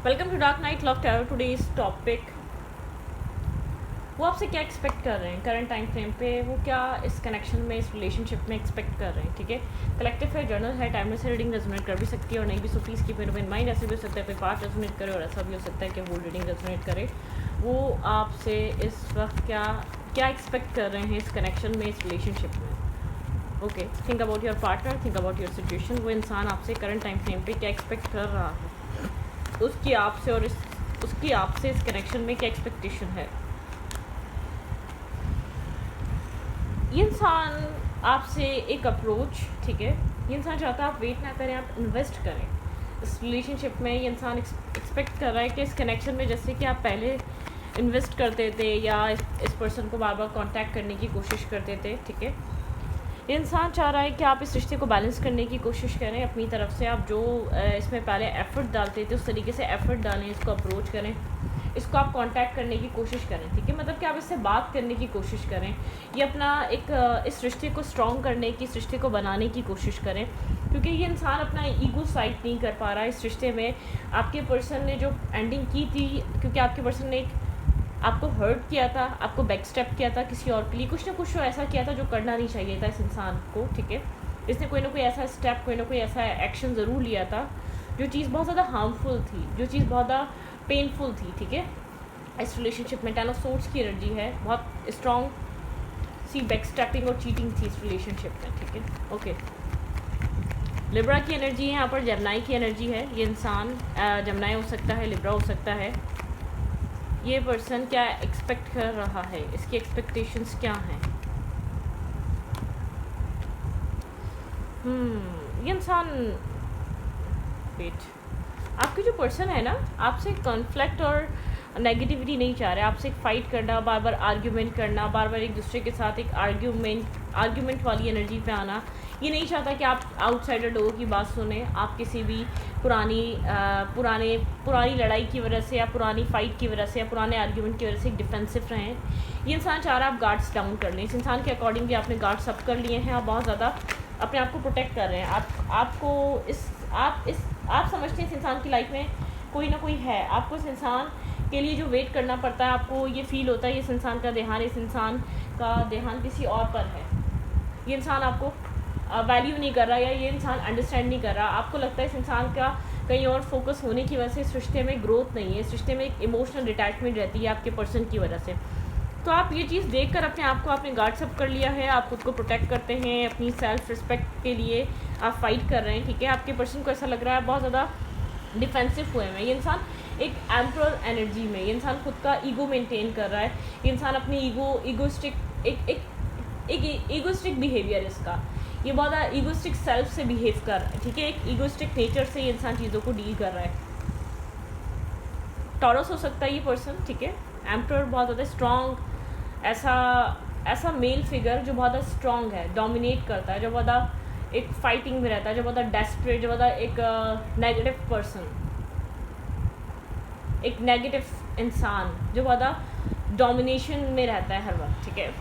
Welcome to dark night love tarot. Today's topic, वो आपसे क्या एक्सपेक्ट कर रहे हैं करंट टाइम फ्रेम पे, वो क्या इस कनेक्शन में, इस रिलेशनशिप में एक्सपेक्ट कर रहे हैं। ठीक है, कलेक्टिव है, जर्नल है, टाइमलेस से रीडिंग रेजोनेट कर भी सकती है और नहीं भी। So please keep in mind. ऐसे भी हो सकता है कोई पार्ट रेजोनेट करे और ऐसा भी हो सकता है कि वो रीडिंग रेजोनेट करे। वो आपसे इस वक्त क्या क्या एक्सपेक्ट कर रहे हैं इस कनेक्शन में, इस रिलेशनशिप में। Okay, think about your partner, think about your situation. वो इंसान आपसे करंट टाइम फ्रेम पे क्या एक्सपेक्ट कर रहा है, उसकी आपसे और उसकी आपसे इस कनेक्शन में क्या एक्सपेक्टेशन है। ये इंसान आपसे एक अप्रोच, ठीक है, ये इंसान चाहता है आप वेट ना करें, आप इन्वेस्ट करें इस रिलेशनशिप में। ये इंसान एक्सपेक्ट कर रहा है कि इस कनेक्शन में जैसे कि आप पहले इन्वेस्ट करते थे या इस पर्सन को बार बार कांटेक्ट करने की कोशिश करते थे, ठीक है, ये इंसान चाह रहा है कि आप इस रिश्ते को बैलेंस करने की कोशिश करें अपनी तरफ से। आप जो इसमें पहले एफ़र्ट डालते थे उस तरीके से एफ़र्ट डालें, इसको अप्रोच करें, इसको आप कांटेक्ट करने की कोशिश करें। ठीक है, मतलब कि आप इससे बात करने की कोशिश करें, ये अपना एक इस रिश्ते को स्ट्रॉन्ग करने की, इस रिश्ते को बनाने की कोशिश करें। क्योंकि ये इंसान अपना ईगो साइड नहीं कर पा रहा है इस रिश्ते में। आपके पर्सन ने जो एंडिंग की थी, क्योंकि आपके पर्सन ने आपको हर्ट किया था, आपको बैक स्टेप किया था किसी और के लिए, कुछ ना कुछ तो ऐसा किया था जो करना नहीं चाहिए था इस इंसान को। ठीक है, इसने कोई ना कोई ऐसा स्टेप, कोई ना कोई ऐसा एक्शन ज़रूर लिया था जो चीज़ बहुत ज़्यादा हार्मफुल थी, जो चीज़ बहुत ज़्यादा पेनफुल थी। ठीक है, इस रिलेशनशिप में 10 ऑफ सोर्ड्स की एनर्जी है, बहुत स्ट्रॉन्ग सी बैक स्टेपिंग और चीटिंग थी इस रिलेशनशिप में। ठीक है, ओके, लिब्रा की एनर्जी है यहाँ पर, जमनाई की एनर्जी है। ये इंसान जमनाई हो सकता है, लिब्रा हो सकता है। ये पर्सन क्या एक्सपेक्ट कर रहा है, इसकी एक्सपेक्टेशंस क्या हैं। ये इंसान वेट, आपके जो पर्सन है ना, आपसे कॉन्फ्लिक्ट और नेगेटिविटी नहीं चाह रहे, आपसे एक फ़ाइट करना, बार बार आर्ग्यूमेंट करना, बार बार एक दूसरे के साथ एक आर्ग्यूमेंट वाली एनर्जी पे आना। ये नहीं चाहता कि आप आउटसाइडर लोगों की बात सुने, आप किसी भी पुरानी लड़ाई की वजह से या पुरानी फ़ाइट की वजह से या पुराने आर्ग्यूमेंट की वजह से एक डिफेंसिव रहें। ये इंसान चाह रहा है आप गार्ड्स डाउन कर लें। इस इंसान के अकॉर्डिंगली आपने गार्ड्स अप कर लिए हैं, आप बहुत ज़्यादा अपने आप को प्रोटेक्ट कर रहे हैं। आप समझते हैं इस इंसान की लाइफ में कोई ना कोई है, आपको इस इंसान के लिए जो वेट करना पड़ता है, आपको ये फील होता है इस इंसान का देहांत किसी और पर है। ये इंसान आपको वैल्यू नहीं कर रहा, या ये इंसान अंडरस्टैंड नहीं कर रहा। आपको लगता है इस इंसान का कहीं और फोकस होने की वजह से इस रिश्ते में ग्रोथ नहीं है, इस रिश्ते में एक इमोशनल डिटैचमेंट रहती है आपके पर्सन की वजह से। तो आप ये चीज़ देखकर अपने आप को आपने गार्ड्स अप कर लिया है, आप खुद को प्रोटेक्ट करते हैं, अपनी सेल्फ रिस्पेक्ट के लिए आप फाइट कर रहे हैं। ठीक है, आपके पर्सन को ऐसा लग रहा है बहुत ज़्यादा डिफेंसिव हुए हैं। ये इंसान एक एम्परर एनर्जी में, ये इंसान खुद का ईगो मेंटेन कर रहा है। ये इंसान अपनी ईगोस्टिक बिहेवियर इसका, ये बहुत ज़्यादा ईगोस्टिक सेल्फ से बिहेव कर रहा है। ठीक है, एक ईगोस्टिक नेचर से ये इंसान चीज़ों को डील कर रहा है। टॉरस हो सकता है ये पर्सन। ठीक है, एम्परर बहुत ज़्यादा स्ट्रॉन्ग, ऐसा मेल फिगर जो बहुत ज़्यादा स्ट्रॉन्ग है, डोमिनेट करता है, जो बहुत ज़्यादा एक फाइटिंग में रहता है, जो बहुत ज़्यादा डेस्परेट, जो बहुत ज़्यादा एक नेगेटिव पर्सन, एक नेगेटिव इंसान जो बहुत ज़्यादा डोमिनेशन में रहता है हर वक्त। ठीक है,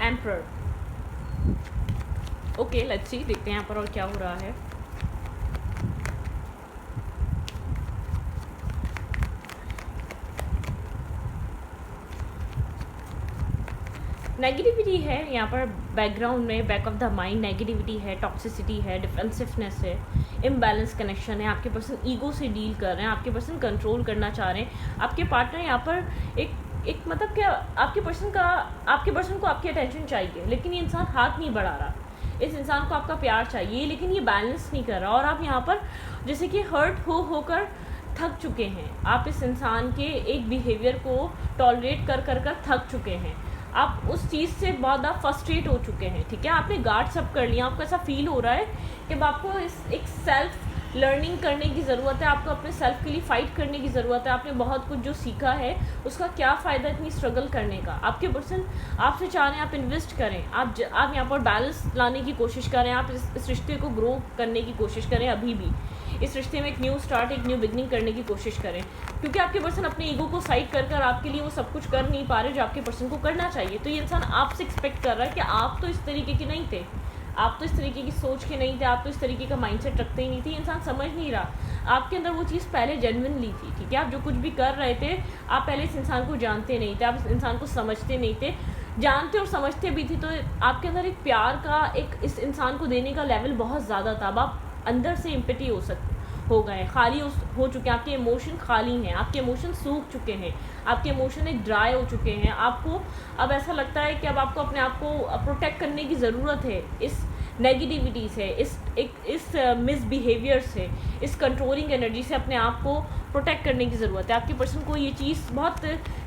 एम्परर। ओके, लेट्स सी, देखते हैं यहाँ पर और क्या हो रहा है। नेगेटिविटी है यहाँ पर बैकग्राउंड में, back of the mind negativity है, टॉक्सिसिटी है, डिफेंसिवनेस है, इम्बैलेंस कनेक्शन है। आपके पर्सन ईगो से डील कर रहे हैं, आपके पर्सन कंट्रोल करना चाह रहे हैं। आपके पार्टनर यहाँ पर एक मतलब क्या, आपके पर्सन को आपकी अटेंशन चाहिए, लेकिन ये इंसान हाथ नहीं बढ़ा रहा। इस इंसान को आपका प्यार चाहिए, लेकिन ये बैलेंस नहीं कर रहा। और आप यहाँ पर जैसे कि हर्ट होकर थक चुके हैं, आप इस इंसान के एक बिहेवियर को टॉलरेट कर थक चुके हैं, आप उस चीज़ से बहुत ज़्यादा फ्रस्ट्रेट हो चुके हैं। ठीक है, आपने गार्ड्स अप कर लिया, आपको ऐसा फील हो रहा है कि अब आपको एक सेल्फ लर्निंग करने की ज़रूरत है, आपको अपने सेल्फ के लिए फ़ाइट करने की ज़रूरत है। आपने बहुत कुछ जो सीखा है उसका क्या फ़ायदा इतनी स्ट्रगल करने का। आपके पर्सन आपसे चाह रहे हैं आप इन्वेस्ट करें, आप यहाँ पर बैलेंस लाने की कोशिश करें, आप इस रिश्ते को ग्रो करने की कोशिश करें। अभी भी इस रिश्ते में एक न्यू स्टार्ट, एक न्यू बिगनिंग करने की कोशिश करें, क्योंकि आपके पर्सन अपने ईगो को साइड कर आपके लिए वो सब कुछ कर नहीं पा रहे जो आपके पर्सन को करना चाहिए। तो ये इंसान आपसे एक्सपेक्ट कर रहा है कि आप तो इस तरीके के नहीं थे, आप तो इस तरीके की सोच के नहीं थे, आप तो इस तरीके का माइंडसेट रखते ही नहीं थे। इंसान समझ नहीं रहा आपके अंदर वो चीज़ पहले जेन्युइनली थी, ठीक है। आप जो कुछ भी कर रहे थे, आप पहले इस इंसान को जानते नहीं थे, आप इस इंसान को समझते नहीं थे। जानते और समझते भी थी तो आपके अंदर एक प्यार का, एक इस इंसान को देने का लेवल बहुत ज़्यादा था। अब आप अंदर से एम्पैथी हो गए, खाली हो चुके हैं, आपके इमोशन खाली हैं, आपके इमोशन सूख चुके हैं, आपके इमोशन एक ड्राई हो चुके हैं। आपको अब ऐसा लगता है कि अब आपको अपने आप को प्रोटेक्ट करने की ज़रूरत है इस नेगेटिविटी से, इस मिसबिहेवियर से, इस कंट्रोलिंग एनर्जी से अपने आप को प्रोटेक्ट करने की ज़रूरत है। आपके पर्सन को ये चीज़ बहुत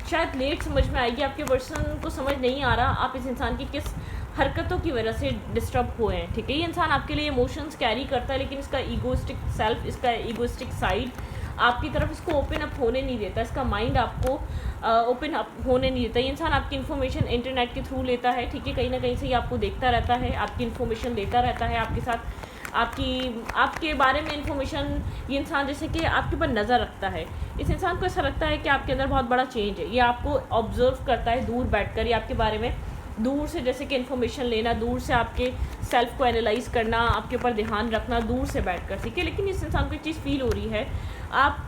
शायद लेट समझ में आएगी, आपके पर्सन को समझ नहीं आ रहा आप इस इंसान की किस हरकतों की वजह से डिस्टर्ब हुए हैं, ठीक है। ये इंसान आपके लिए इमोशंस कैरी करता है, लेकिन इसका ईगोइस्टिक सेल्फ, इसका ईगोइस्टिक साइड आपकी तरफ इसको ओपन अप होने नहीं देता, इसका माइंड आपको ओपन अप होने नहीं देता। ये इंसान आपकी इन्फॉर्मेशन इंटरनेट के थ्रू लेता है, ठीक है, कहीं ना कहीं से ये आपको देखता रहता है, आपकी इन्फॉर्मेशन लेता रहता है, आपके साथ आपके बारे में इन्फॉर्मेशन ये इंसान जैसे कि आपके ऊपर नज़र रखता है। इस इंसान को ऐसा लगता है कि आपके अंदर बहुत बड़ा चेंज है, ये आपको ऑब्जर्व करता है दूर बैठकर, ये आपके बारे में दूर से जैसे कि इन्फॉर्मेशन लेना, दूर से आपके सेल्फ को एनालाइज करना, आपके ऊपर ध्यान रखना दूर से बैठकर, ठीक है। लेकिन इस इंसान को एक चीज़ फील हो रही है, आप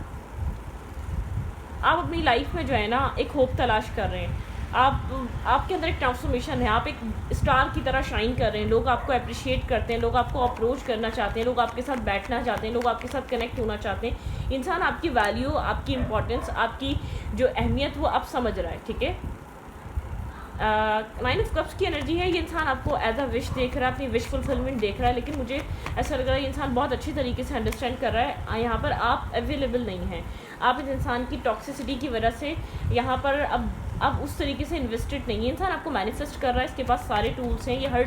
अपनी लाइफ में जो है ना एक होप तलाश कर रहे हैं, आपके अंदर एक ट्रांसफॉर्मेशन है, आप एक स्टार की तरह शाइन कर रहे हैं, लोग आपको अप्रिशिएट करते हैं, लोग आपको अप्रोच करना चाहते हैं, लोग आपके साथ बैठना चाहते हैं, लोग आपके साथ कनेक्ट होना चाहते हैं। इंसान आपकी वैल्यू, आपकी इंपॉर्टेंस, आपकी जो अहमियत वो अब समझ रहा है, ठीक है। 9 ऑफ कप्स की एनर्जी है, ये इंसान आपको एज अ विश देख रहा है, अपनी विश फुलफिलमेंट देख रहा है, लेकिन मुझे ऐसा लग रहा है ये इंसान बहुत अच्छी तरीके से अंडरस्टैंड कर रहा है यहाँ पर आप अवेलेबल नहीं हैं। आप इस इंसान की टॉक्सिसिटी की वजह से यहाँ पर अब उस तरीके से इन्वेस्टेड नहीं है। इंसान आपको मैनिफेस्ट कर रहा है, इसके पास सारे टूल्स हैं, ये हर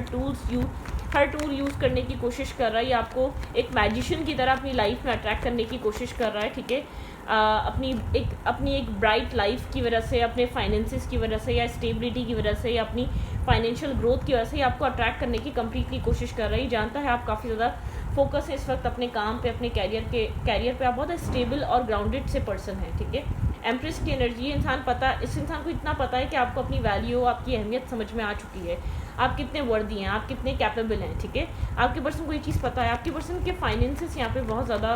टूल यूज़ करने की कोशिश कर रहा है, ये आपको एक मैजिशियन की तरह अपनी लाइफ में अट्रैक्ट करने की कोशिश कर रहा है, ठीक है। अपनी एक ब्राइट लाइफ की वजह से, अपने फाइनेंसिस की वजह से, या स्टेबिलिटी की वजह से, या अपनी फाइनेंशियल ग्रोथ की वजह से आपको अट्रैक्ट करने की कम्प्लीटली कोशिश कर रही है। जानता है आप काफ़ी ज़्यादा फोकस है इस वक्त अपने काम पे, अपने कैरियर पे, आप बहुत स्टेबल और ग्राउंडेड से पर्सन है, ठीक है। एम्प्रेस की एनर्जी, इस इंसान को इतना पता है कि आपको अपनी वैल्यू, आपकी अहमियत समझ में आ चुकी है, आप कितने वर्दी हैं, आप कितने कैपेबल हैं, ठीक है। आपके पर्सन को ये चीज़ पता है, आपके पर्सन के फाइनेंसेस यहाँ पे बहुत ज़्यादा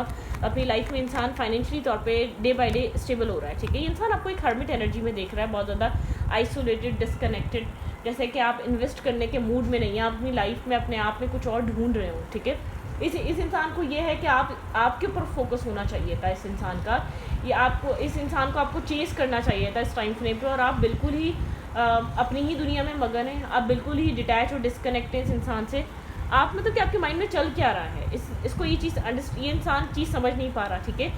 अपनी लाइफ में इंसान फाइनेंशियली तौर पे डे बाय डे स्टेबल हो रहा है, ठीक है। ये इंसान आपको एक हर्मिट एनर्जी में देख रहा है, बहुत ज़्यादा आइसोलेटेड, डिसकनेक्टेड, जैसे कि आप इन्वेस्ट करने के मूड में नहीं हैं, आप अपनी लाइफ में अपने आप में कुछ और ढूंढ रहे हो, ठीक है। इस इंसान को ये है कि आपके ऊपर फोकस होना चाहिए था इस इंसान का, इस इंसान को आपको चेस करना चाहिए था इस टाइम फ्रेम पे, और आप बिल्कुल ही अपनी ही दुनिया में मगन हैं, आप बिल्कुल ही डिटैच और डिस्कनेक्ट हैं इस इंसान से। आप मतलब कि आपके माइंड में चल क्या रहा है, इसको ये इंसान चीज़ समझ नहीं पा रहा, ठीक है।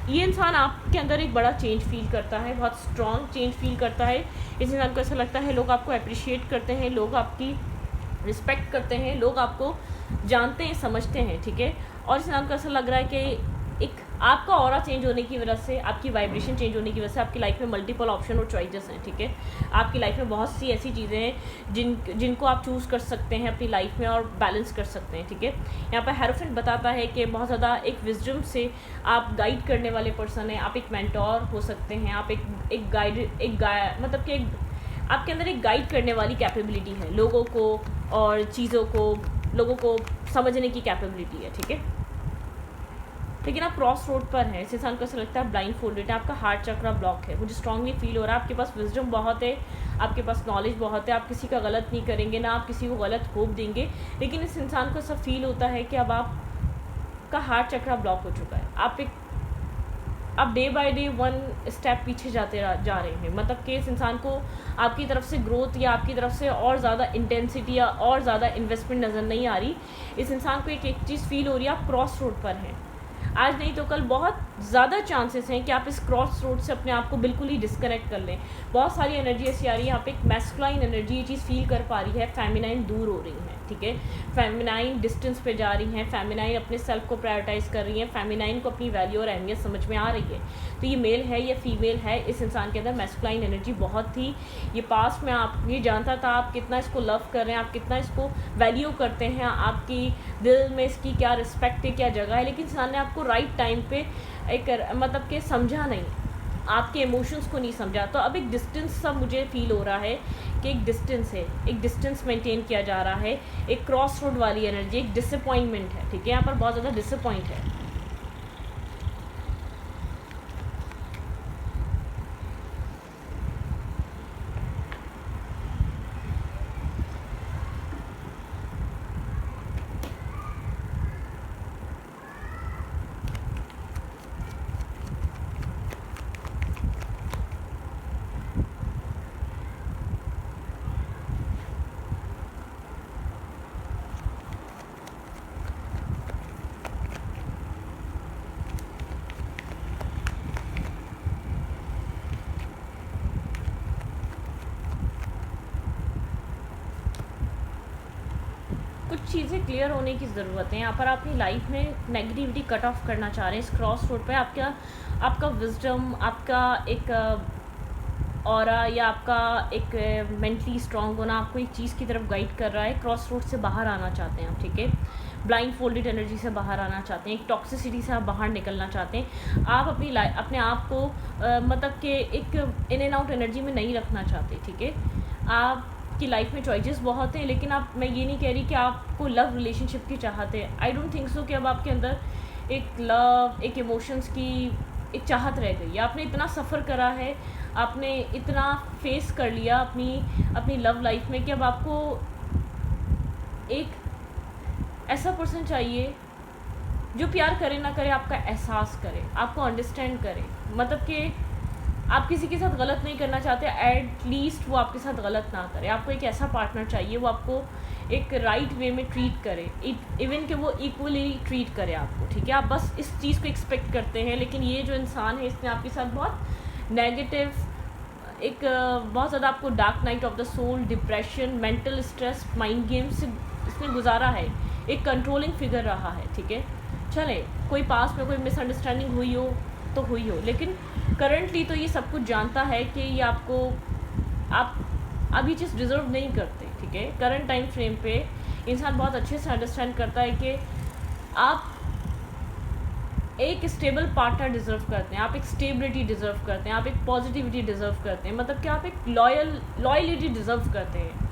ये इंसान आपके अंदर एक बड़ा चेंज फील करता है, बहुत स्ट्रॉन्ग चेंज फील करता है। इस इंसान को ऐसा लगता है लोग आपको अप्रिशिएट करते हैं, लोग आपकी रिस्पेक्ट करते हैं, लोग आपको जानते हैं, समझते हैं, ठीक है। और इस इंसान को ऐसा लग रहा है कि एक आपका ऑरा चेंज होने की वजह से, आपकी वाइब्रेशन चेंज होने की वजह से आपकी लाइफ में मल्टीपल ऑप्शन और चॉइसेस हैं, ठीक है। आपकी लाइफ में बहुत सी ऐसी चीज़ें हैं जिनको आप चूज़ कर सकते हैं अपनी लाइफ में और बैलेंस कर सकते हैं, ठीक है। यहाँ पर हेरोफेंट बताता है कि बहुत ज़्यादा एक विजडम से आप गाइड करने वाले पर्सन हैं, आप एक मेंटोर हो सकते हैं, आप मतलब कि आपके अंदर एक गाइड करने वाली कैपेबिलिटी है, लोगों को और चीज़ों को, लोगों को समझने की कैपेबिलिटी है, ठीक है। लेकिन आप क्रॉस रोड पर हैं, इस इंसान को ऐसा लगता है ब्लाइंड फोल्डेड है, आपका हार्ट चक्रा ब्लॉक है, मुझे स्ट्रांगली फील हो रहा है। आपके पास विजडम बहुत है, आपके पास नॉलेज बहुत है, आप किसी का गलत नहीं करेंगे, ना आप किसी को गलत होप देंगे, लेकिन इस इंसान को ऐसा फील होता है कि अब आपका हार्ट चक्रा ब्लॉक हो चुका है, आप day by day one step पीछे जा रहे हैं। मतलब कि इस इंसान को आपकी तरफ से ग्रोथ या आपकी तरफ से और ज़्यादा इंटेंसिटी या और ज़्यादा इन्वेस्टमेंट नज़र नहीं आ रही। इस इंसान को एक चीज़ फील हो रही है, आप क्रॉस रोड पर हैं, आज नहीं तो कल बहुत ज़्यादा चांसेस हैं कि आप इस क्रॉस रोड से अपने आप को बिल्कुल ही डिस्कनेक्ट कर लें। बहुत सारी एनर्जी ऐसी आ रही है, यहाँ पे एक मैस्कुलाइन एनर्जी ये चीज़ फील कर पा रही है, फेमिनाइन दूर हो रही है, ठीक है, फेमिनाइन डिस्टेंस पे जा रही हैं, फेमिनाइन अपने सेल्फ को प्रायोरिटाइज कर रही हैं, फेमिनाइन को अपनी वैल्यू और अहमियत समझ में आ रही है। तो ये मेल है या फीमेल है, इस इंसान के अंदर मैस्कुलाइन एनर्जी बहुत थी। ये पास्ट में आप ये जानता था आप कितना इसको लव कर रहे हैं, आप कितना इसको वैल्यू करते हैं, आपकी दिल में इसकी क्या रिस्पेक्ट है, क्या जगह है, लेकिन इंसान ने आपको राइट टाइम पे एक मतलब कि समझा नहीं, आपके इमोशंस को नहीं समझा। तो अब एक डिस्टेंस सा मुझे फील हो रहा है कि एक डिस्टेंस है, एक डिस्टेंस मेंटेन किया जा रहा है, एक क्रॉस रोड वाली एनर्जी, एक डिसअपॉइंटमेंट है, ठीक है, यहाँ पर बहुत ज़्यादा डिसअपॉइंट है। कुछ चीज़ें क्लियर होने की ज़रूरत है। यहाँ पर आप अपनी लाइफ में नेगेटिविटी कट ऑफ करना चाह रहे हैं। इस क्रॉस रोड पे आपका विजडम, आपका एक ऑरा या आपका एक मेंटली स्ट्रांग होना आपको एक चीज़ की तरफ गाइड कर रहा है। क्रॉस रोड से बाहर आना चाहते हैं आप, ठीक है, ब्लाइंड फोल्डेड एनर्जी से बाहर आना चाहते हैं, एक टॉक्सिसिटी से आप बाहर निकलना चाहते हैं। आप अपनी लाइफ अपने आप को मतलब कि एक इन एंड आउट एनर्जी में नहीं रखना चाहते, ठीक है। आपकी लाइफ में चॉइसेस बहुत हैं, लेकिन मैं ये नहीं कह रही कि आपको लव रिलेशनशिप की चाहते हैं। आई डोंट थिंक सो कि अब आपके अंदर एक लव, एक इमोशंस की एक चाहत रह गई है। आपने इतना सफ़र करा है, आपने इतना फेस कर लिया अपनी लव लाइफ में कि अब आपको एक ऐसा पर्सन चाहिए जो प्यार करे ना करे, आपका एहसास करे, आपको अंडरस्टैंड करे। मतलब कि आप किसी के साथ गलत नहीं करना चाहते, एट लीस्ट वो आपके साथ गलत ना करे। आपको एक ऐसा पार्टनर चाहिए वो आपको एक राइट वे में ट्रीट करे, इवन कि वो इक्वली ट्रीट करे आपको, ठीक है। आप बस इस चीज़ को एक्सपेक्ट करते हैं, लेकिन ये जो इंसान है इसने आपके साथ बहुत नेगेटिव, एक बहुत ज़्यादा आपको dark night of the soul, depression, mental stress, mind games से इसने गुजारा है। एक कंट्रोलिंग फिगर रहा है, ठीक है। चले, कोई पास में कोई मिसअंडरस्टैंडिंग हुई हो तो हुई हो, लेकिन करंटली तो ये सब कुछ जानता है कि ये आप अभी चीज़ डिज़र्व नहीं करते, ठीक है। करंट टाइम फ्रेम पे इंसान बहुत अच्छे से अंडरस्टैंड करता है कि आप एक स्टेबल पार्टनर डिज़र्व करते हैं, आप एक स्टेबिलिटी डिज़र्व करते हैं, आप एक पॉजिटिविटी डिज़र्व करते हैं, मतलब कि आप एक लॉयलिटी डिज़र्व करते हैं।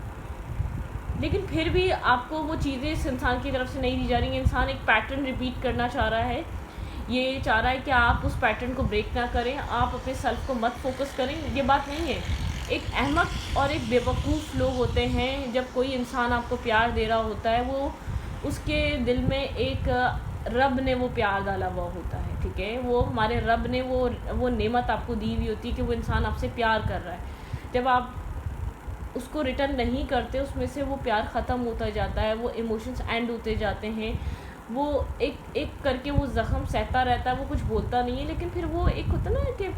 लेकिन फिर भी आपको वो चीज़ें इस इंसान की तरफ से नहीं दी जा रही हैं। इंसान एक पैटर्न रिपीट करना चाह रहा है, ये चाह रहा है कि आप उस पैटर्न को ब्रेक ना करें, आप अपने सेल्फ को मत फोकस करें। ये बात नहीं है। एक अहमक और एक बेवकूफ़ लोग होते हैं, जब कोई इंसान आपको प्यार दे रहा होता है, वो उसके दिल में एक रब ने वो प्यार डाला हुआ होता है, ठीक है। वो हमारे रब ने वो नेमत आपको दी हुई होती है कि वो इंसान आपसे प्यार कर रहा है। जब आप उसको रिटर्न नहीं करते, उसमें से वो प्यार ख़त्म होता जाता है, वो इमोशंस एंड होते जाते हैं, वो एक एक करके वो ज़ख़म सहता रहता है, वो कुछ बोलता नहीं है। लेकिन फिर वो एक होता ना कि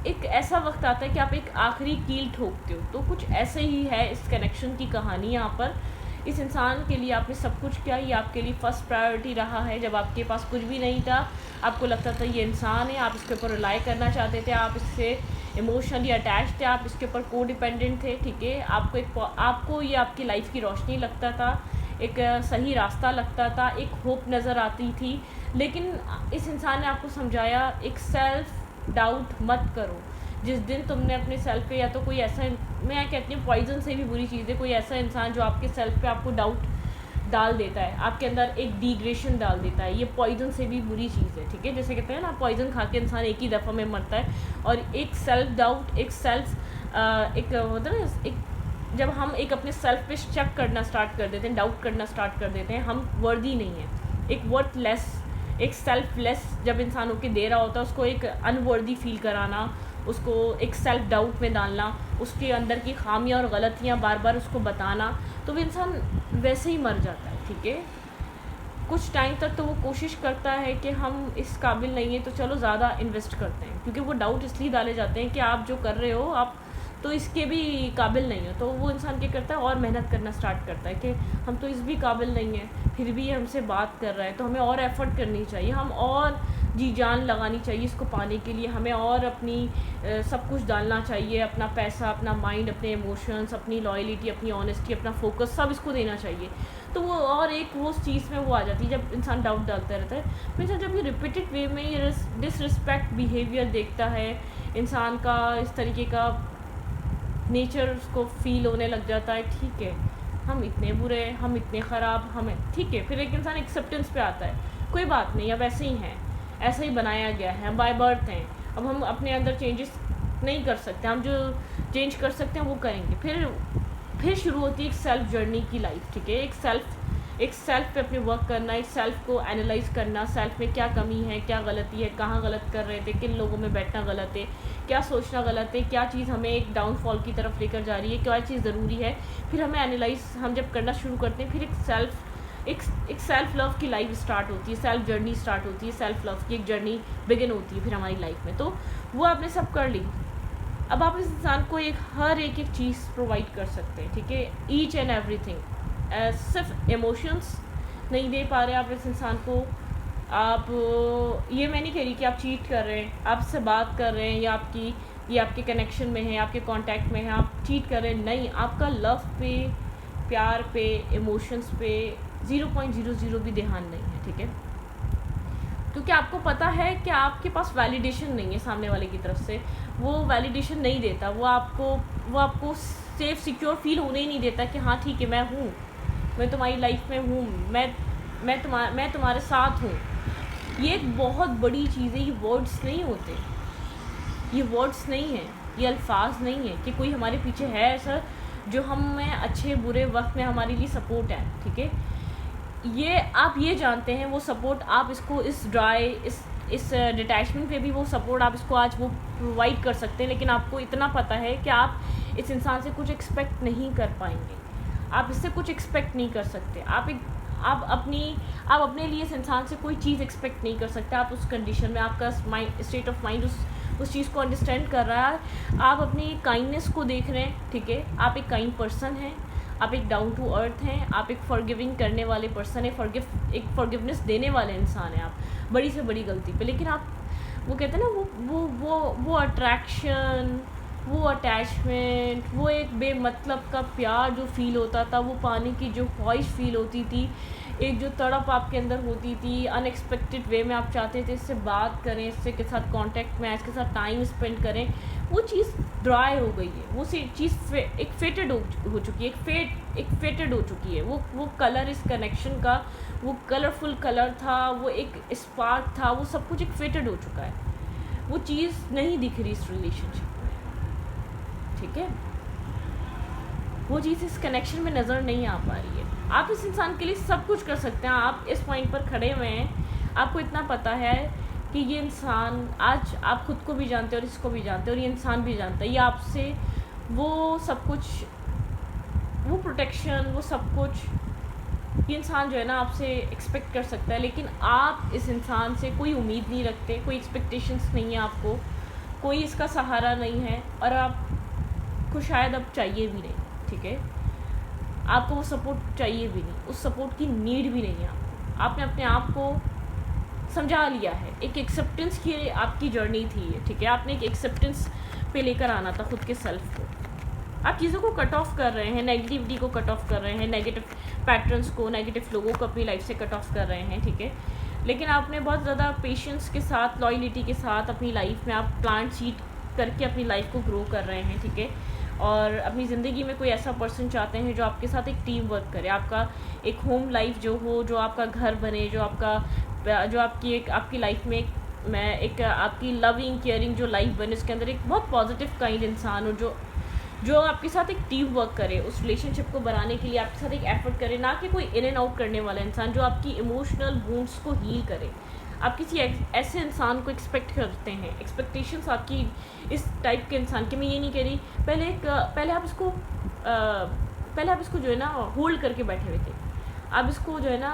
एक ऐसा वक्त आता है कि आप एक आखिरी कील ठोकते हो। तो कुछ ऐसे ही है इस कनेक्शन की कहानी। यहाँ पर इस इंसान के लिए आपने सब कुछ किया, ये आपके लिए फ़र्स्ट प्रायोरिटी रहा है। जब आपके पास कुछ भी नहीं था, आपको लगता था ये इंसान है, आप इसके ऊपर रिलाई करना चाहते थे, आप इससे इमोशनली अटैच थे, आप इसके ऊपर को डिपेंडेंट थे, ठीक है। आपको ये आपकी लाइफ की रोशनी लगता था, एक सही रास्ता लगता था, एक होप नज़र आती थी। लेकिन इस इंसान ने आपको समझाया, एक सेल्फ डाउट मत करो। जिस दिन तुमने अपने सेल्फ पे, या तो कोई ऐसा, मैं कहती हूँ पॉइजन से भी बुरी चीज़ है, कोई ऐसा इंसान जो आपके सेल्फ पे आपको डाउट डाल देता है, आपके अंदर एक डिग्रेशन डाल देता है, ये पॉइजन से भी बुरी चीज़ है, ठीक है। जैसे कहते हैं ना, पॉइजन खा के इंसान एक ही दफ़ा में मरता है। और एक सेल्फ डाउट, एक होता है ना, एक जब हम एक अपने सेल्फ पे शक करना स्टार्ट कर देते हैं, डाउट करना स्टार्ट कर देते हैं, हम वर्दी नहीं है। एक वर्थलेस, एक सेल्फलेस जब इंसान होके दे रहा होता है, उसको एक अनवर्दी फील कराना, उसको एक सेल्फ डाउट में डालना, उसके अंदर की खामियां और गलतियां बार बार उसको बताना, तो वो इंसान वैसे ही मर जाता है, ठीक है। कुछ टाइम तक तो वो कोशिश करता है कि हम इस काबिल नहीं हैं तो चलो ज़्यादा इन्वेस्ट करते हैं, क्योंकि वो डाउट इसलिए डाले जाते हैं कि आप जो कर रहे हो आप तो इसके भी काबिल नहीं हो। तो वो इंसान क्या करता है और मेहनत करना स्टार्ट करता है कि हम तो इस भी काबिल नहीं हैं, फिर भी ये हमसे बात कर रहा है तो हमें और एफ़र्ट करनी चाहिए, हम और जी जान लगानी चाहिए इसको पाने के लिए, हमें और अपनी सब कुछ डालना चाहिए, अपना पैसा, अपना माइंड, अपने इमोशंस, अपनी लॉयल्टी, अपनी ऑनेस्टी, अपना फोकस सब इसको देना चाहिए। तो वो और एक वो उस चीज़ में वो आ जाती है जब इंसान डाउट डालता रहता है। फिर जब ये रिपीटेड वे में ये डिसरिस्पेक्ट बिहेवियर देखता है, इंसान का इस तरीके का नेचर उसको फील होने लग जाता है, ठीक है हम इतने बुरे, हम इतने ख़राब, हमें ठीक है। फिर एक इंसान एक्सेप्टेंस पे आता है, कोई बात नहीं, अब ऐसे ही हैं, ऐसा ही बनाया गया है, बाय बर्थ हैं, अब हम अपने अंदर चेंजेस नहीं कर सकते, हम जो चेंज कर सकते हैं वो करेंगे। फिर शुरू होती है एक सेल्फ जर्नी की लाइफ, ठीक है। एक सेल्फ पे अपने वर्क करना, एक सेल्फ को एनालाइज करना, सेल्फ में क्या कमी है, क्या गलती है, कहाँ गलत कर रहे थे, किन लोगों में बैठना गलत है, क्या सोचना गलत है, क्या चीज़ हमें एक डाउनफॉल की तरफ लेकर जा रही है, क्या चीज़ ज़रूरी है। फिर हमें एनालाइज हम जब करना शुरू करते हैं, फिर एक सेल्फ लव की लाइफ स्टार्ट होती है, सेल्फ जर्नी स्टार्ट होती है, सेल्फ लव की एक जर्नी बिगिन होती है फिर हमारी लाइफ में। तो वो आपने सब कर ली, अब आप इस इंसान को हर एक चीज़ प्रोवाइड कर सकते हैं, ठीक है, ईच एंड एवरीथिंग। सिर्फ इमोशंस नहीं दे पा रहे आप इस इंसान को। आप ये मैं नहीं कह रही कि आप चीट कर रहे हैं, आपसे बात कर रहे हैं या ये आपके कनेक्शन में है, आपके कांटेक्ट में है, आप चीट कर रहे हैं, नहीं, आपका लव पे, प्यार पे, इमोशंस पे 0.00 भी ध्यान नहीं है, ठीक है। क्योंकि आपको पता है कि आपके पास वैलिडेशन नहीं है सामने वाले की तरफ से, वो वैलिडेशन नहीं देता, वो आपको सेफ सिक्योर फील होने ही नहीं देता कि हाँ ठीक है मैं हूँ, मैं तुम्हारी लाइफ में हूँ, मैं तुम्हारे साथ हूँ। ये एक बहुत बड़ी चीज़ है, ये वर्ड्स नहीं होते, ये वर्ड्स नहीं है, ये अल्फाज नहीं है कि कोई हमारे पीछे है ऐसा जो हमें अच्छे बुरे वक्त में हमारे लिए सपोर्ट है, ठीक है। ये आप ये जानते हैं वो सपोर्ट आप इसको इस डिटैचमेंट पे भी वो सपोर्ट आप इसको आज वो प्रोवाइड कर सकते हैं, लेकिन आपको इतना पता है कि आप इस इंसान से कुछ एक्सपेक्ट नहीं कर पाएंगे, आप इससे कुछ एक्सपेक्ट नहीं कर सकते, आप अपने लिए इस इंसान से कोई चीज़ एक्सपेक्ट नहीं कर सकते। आप उस कंडीशन में, आपका स्टेट ऑफ माइंड उस चीज़ को अंडरस्टैंड कर रहा है, आप अपनी काइंडनेस को देख रहे हैं, ठीक है, आप एक काइंड पर्सन हैं, आप एक डाउन टू अर्थ हैं, आप एक फॉरगिविंग करने वाले पर्सन है, एक फॉरगिवनेस देने वाले इंसान हैं आप बड़ी से बड़ी गलती पे। लेकिन आप वो कहते हैं ना वो अट्रैक्शन, वो अटैचमेंट, वो एक बेमतलब का प्यार जो फील होता था, वो पाने की जो ख्वाहिश फील होती थी, एक जो तड़प आपके अंदर होती थी, अनएक्सपेक्टेड वे में आप चाहते थे इससे बात करें, इससे के साथ कांटेक्ट में, इसके साथ टाइम स्पेंड करें, वो चीज़ ड्राई हो गई है, वो चीज़ एक फेटेड हो चुकी है, एक फेटेड हो चुकी है। वो कलर इस कनेक्शन का, वो कलरफुल कलर था, वो एक स्पार्क था, वो सब कुछ एक फेटेड हो चुका है, वो चीज़ नहीं दिख रही इस रिलेशनशिप में, ठीक है, वो चीज़ इस कनेक्शन में नज़र नहीं आ पा रही है। आप इस इंसान के लिए सब कुछ कर सकते हैं, आप इस पॉइंट पर खड़े हुए हैं, आपको इतना पता है कि ये इंसान, आज आप खुद को भी जानते हैं और इसको भी जानते हैं और ये इंसान भी जानता है, ये आपसे वो सब कुछ, वो प्रोटेक्शन, वो सब कुछ ये इंसान जो है ना आपसे एक्सपेक्ट कर सकता है। लेकिन आप इस इंसान से कोई उम्मीद नहीं रखते, कोई एक्सपेक्टेशंस नहीं है आपको, कोई इसका सहारा नहीं है, और आपको शायद अब चाहिए भी नहीं, ठीक है, आपको वो सपोर्ट चाहिए भी नहीं, उस सपोर्ट की नीड भी नहीं है आपने अपने आप को समझा लिया है, एक एक्सेप्टेंस की आपकी जर्नी थी ये, ठीक है, आपने एक एक्सेप्टेंस पे लेकर आना था खुद के सेल्फ को। आप चीज़ों को कट ऑफ कर रहे हैं, नेगेटिविटी को कट ऑफ कर रहे हैं, नेगेटिव पैटर्न्स को, नेगेटिव लोगों को अपनी लाइफ से कट ऑफ कर रहे हैं, ठीक है। लेकिन आपने बहुत ज़्यादा पेशेंस के साथ, लॉयल्टी के साथ अपनी लाइफ में आप प्लांट सीड करके अपनी लाइफ को ग्रो कर रहे हैं, ठीक है। और अपनी ज़िंदगी में कोई ऐसा पर्सन चाहते हैं जो आपके साथ एक टीम वर्क करे, आपका एक होम लाइफ जो हो, जो आपका घर बने, जो आपकी लाइफ में एक आपकी लविंग केयरिंग जो लाइफ बने, उसके अंदर एक बहुत पॉजिटिव काइंड इंसान हो जो आपके साथ एक टीम वर्क करे, उस रिलेशनशिप को बनाने के लिए आपके साथ एक एफर्ट करे, ना कि कोई इन एंड आउट करने वाला इंसान जो आपकी इमोशनल वुंड्स को हील करे। आप किसी ऐसे इंसान को एक्सपेक्ट करते हैं, एक्सपेक्टेशंस आपकी इस टाइप के इंसान की, मैं ये नहीं कह रही, पहले आप इसको जो है ना होल्ड करके बैठे हुए थे, आप इसको जो है ना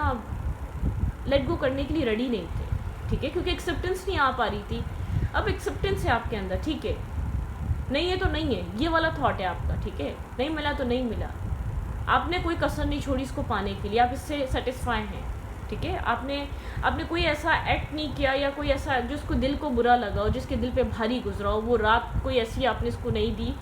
लेट गो करने के लिए रेडी नहीं थे, ठीक है, क्योंकि एक्सेप्टेंस नहीं आ पा रही थी। अब एक्सेप्टेंस है आपके अंदर, ठीक है, नहीं है तो नहीं है, ये वाला थॉट है आपका, ठीक है, नहीं मिला तो नहीं मिला, आपने कोई कसर नहीं छोड़ी इसको पाने के लिए, आप इससे सेटिस्फाई हैं, ठीक है। आपने कोई ऐसा एक्ट नहीं किया या कोई ऐसा जिसको दिल को बुरा लगा हो, जिसके दिल पे भारी गुजरा हो, वो रात कोई ऐसी आपने इसको नहीं दी,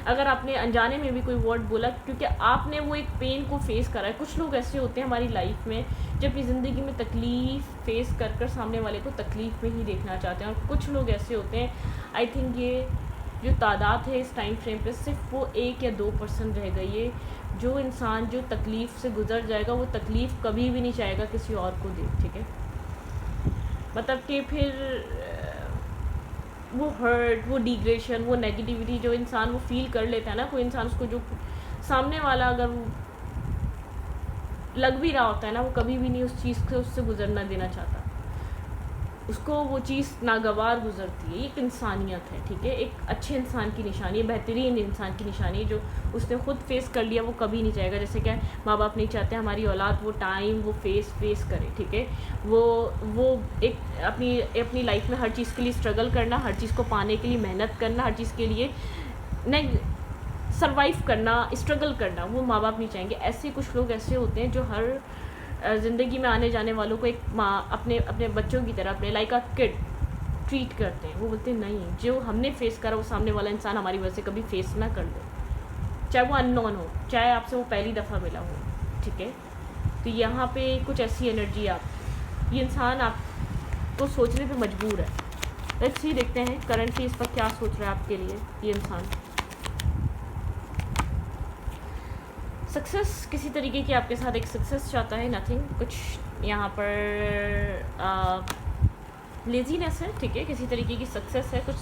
अगर आपने अनजाने में भी कोई वर्ड बोला, क्योंकि आपने वो एक पेन को फेस करा है। कुछ लोग ऐसे होते हैं हमारी लाइफ में जो अपनी ज़िंदगी में तकलीफ़ फेस कर कर सामने वाले को तकलीफ़ में ही देखना चाहते हैं, और कुछ लोग ऐसे होते हैं, आई थिंक ये जो तादाद है इस टाइम फ्रेम पे सिर्फ वो 1 या 2% रह गई है। जो इंसान जो तकलीफ़ से गुजर जाएगा वो तकलीफ़ कभी भी नहीं चाहेगा किसी और को दे, ठीक है। मतलब कि फिर वो हर्ट, वो डिग्रेशन, वो नेगेटिविटी जो इंसान वो फील कर लेता है ना, कोई इंसान उसको जो सामने वाला अगर वो लग भी रहा होता है ना, वो कभी भी नहीं उस चीज़ से उससे गुजरना देना चाहता, उसको वो चीज़ नागवार गुजरती है। एक इंसानियत है, ठीक है, एक अच्छे इंसान की निशानी है, बेहतरीन इंसान की निशानी है, जो उसने खुद फेस कर लिया वो कभी नहीं चाहेगा। जैसे क्या माँ बाप नहीं चाहते हमारी औलाद वो टाइम वो फेस करे, ठीक है, वो एक अपनी लाइफ में हर चीज़ के लिए स्ट्रगल करना, हर चीज़ को पाने के लिए मेहनत करना, हर चीज़ के लिए नहीं सर्वाइव करना, स्ट्रगल करना, वो माँ बाप नहीं चाहेंगे। ऐसे कुछ लोग ऐसे होते हैं जो हर ज़िंदगी में आने जाने वालों को एक माँ अपने बच्चों की तरह, अपने लाइक अ किड ट्रीट करते हैं। वो बोलते हैं नहीं, जो हमने फेस करा वो सामने वाला इंसान हमारी वजह से कभी फेस ना कर ले, चाहे वो अननोन हो, चाहे आपसे वो पहली दफ़ा मिला हो, ठीक है। तो यहाँ पे कुछ ऐसी एनर्जी ये इंसान आपको सोचने पे मजबूर है। लेट्स सी, देखते हैं करंटली इस पर क्या सोच रहा है आपके लिए ये इंसान। सक्सेस किसी तरीके की आपके साथ एक सक्सेस चाहता है, नथिंग, कुछ यहाँ पर लेजीनेस है, ठीक है, किसी तरीके की सक्सेस है, कुछ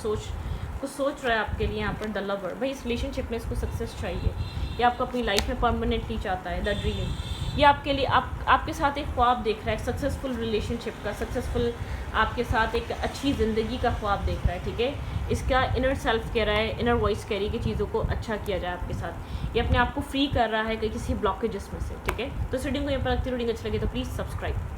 सोच रहा है आपके लिए यहाँ पर द लवर। भाई इस रिलेशनशिप में इसको सक्सेस चाहिए, या आपको अपनी लाइफ में परमानेंटली चाहता है, द ड्रीम, ये आपके लिए आपके साथ एक ख्वाब देख रहा है, सक्सेसफुल रिलेशनशिप का, सक्सेसफुल आपके साथ एक अच्छी ज़िंदगी का ख्वाब देख रहा है, ठीक है। इसका इनर सेल्फ कह रहा है, इनर वॉइस कह रही है कि चीज़ों को अच्छा किया जाए आपके साथ, ये अपने आप को फ्री कर रहा है किसी ब्लॉकेजेस में से, ठीक है। तो इस रीडिंग को यहाँ पर रखती, रीडिंग अच्छी लगे तो प्लीज़ सब्सक्राइब।